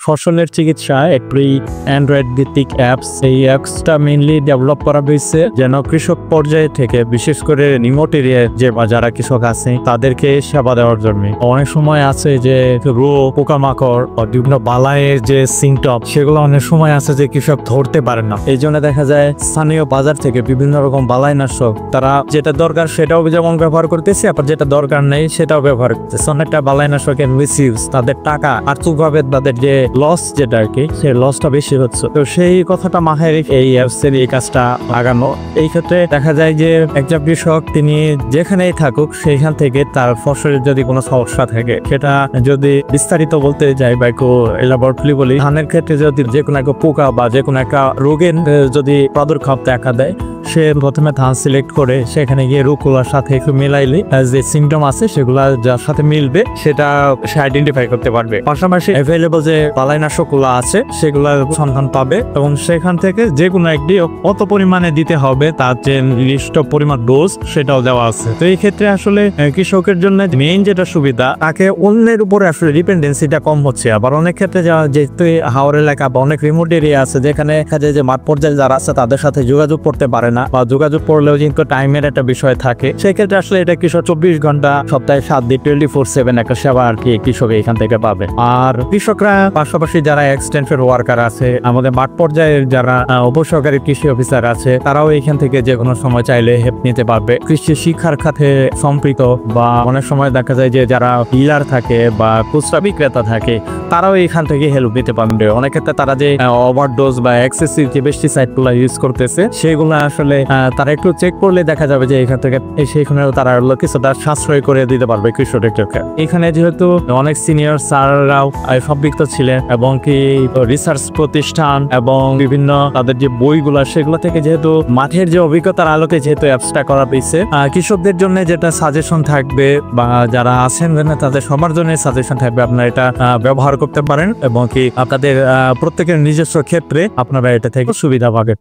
ফসলের চিকিৎসা একটি অ্যান্ড্রয়েড ভিত্তিক অ্যাপস। এই অ্যাপসটা মেইনলি ডেভেলপ করা হয়েছে যেন কৃষক পর্যায়ে থেকে বিশেষ করে রিমোট এরিয়ায় যে যারা কৃষক আছে তাদেরকে সেবা দেওয়ার জন্য। অনেক সময় আছে যে রোগ পোকামাকড় বিভিন্ন বালাইয়ের যে সিমটম সেগুলো অনেক সময় আছে যে কৃষক ধরতে পারে না। এই জন্য দেখা যায় স্থানীয় বাজার থেকে বিভিন্ন রকম বালাইনাশক তারা যেটা দরকার সেটাও যেমন ব্যবহার করতেছে, আবার যেটা দরকার নেই সেটাও ব্যবহার করতেছে। অনেকটা বালাইনাশকের মিসইউজ, তাদের টাকা আর্থিকভাবে তাদের যে লস যেটা আর কি সেই লসটা বেশি হচ্ছে। তো সেই কথাটা মাথায় রেখে এই অ্যাপসের এই কাজটা লাগানো। এই ক্ষেত্রে দেখা যায় যে একজন কৃষক তিনি যেখানেই থাকুক সেইখান থেকে তার ফসলের যদি কোনো সমস্যা থাকে, সেটা যদি বিস্তারিত বলতে যাই বা একটু এলাবোরেটলি বলি, ধানের ক্ষেত্রে যদি যে কোনো একটা পোকা বা যে কোনো একটা রোগের যদি প্রাদুর্ভাব দেখা দেয়, সে প্রথমে ধান সিলেক্ট করে সেখানে গিয়ে রোগগুলোর সাথে একটু মিলাইলে যে সিমটম আছে সেগুলা যার সাথে মিলবে সেটা সে আইডেন্টিফাই করতে পারবে। পাশাপাশি অ্যাভেলেবল যে বালাইনাশকগুলো আছে সেগুলোর সন্ধান পাবে এবং সেখান থেকে যে কোনো একটি কত পরিমাণে দিতে হবে তার যে নির্দিষ্ট পরিমাণ ডোজ সেটাও দেওয়া আছে। তো এই ক্ষেত্রে আসলে কৃষকের জন্য মেইন যেটা সুবিধা, তাকে অন্যের উপরে আসলে ডিপেন্ডেন্সিটা কম হচ্ছে। আবার অনেক ক্ষেত্রে যেহেতু হাওর এলাকা বা অনেক রিমোট এরিয়া আছে যেখানে দেখা যায় যে মাঠ পর্যায়ে যারা আছে তাদের সাথে যোগাযোগ করতে পারে না, বা যোগাযোগ করলেও কিন্তু টাইমের একটা বিষয় থাকে। সেক্ষেত্রে আসলে এটা কৃষক 24 ঘন্টা সপ্তাহে 7 দিন 24/7 একটা সেবা আর কি কৃষক এখান থেকে পাবে। আর কৃষকরা পাশাপাশি যারা এক্সটেনশন ওয়ার্কার আছে, আমাদের মাঠ পর্যায়ের যারা উপসহকারী কৃষি অফিসার আছে, তারাও এখান থেকে যে কোনো সময় চাইলে হেল্প নিতে পারবে। কৃষি শিক্ষার খাতে সম্পৃক্ত বা অনেক সময় দেখা যায় যে যারা ডিলার থাকে বা খুচরা বিক্রেতা থাকে তারাও এখান থেকে হেল্প নিতে পারবে। অনেক ক্ষেত্রে তারা যে ওভারডোজ বা এক্সেসিভ যে পেস্টিসাইড গুলো ইউজ করতেছে সেগুলো আসলে তারা একটু চেক করলে দেখা যাবে যে এখান থেকে সেখানে তারা কিছুটা সাশ্রয় করে দিতে পারবে কৃষকদেরকে। এখানে যেহেতু অনেক সিনিয়র স্যাররাও সম্পৃক্ত ছিলেন এবং কি রিসার্চ প্রতিষ্ঠান এবং বিভিন্ন তাদের যে বইগুলা সেগুলো থেকে যেহেতু মাঠের যে অভিজ্ঞতার আলোকে যেহেতু অ্যাপসটা করা হয়েছে, কৃষকদের জন্য যেটা সাজেশন থাকবে বা যারা আছেন তাদের সবার জন্য সাজেশন থাকবে, আপনারা এটা ব্যবহার করতে পারেন এবং কি আপনাদের প্রত্যেকের নিজস্ব ক্ষেত্রে আপনারা এটা থেকে সুবিধা পাবেন।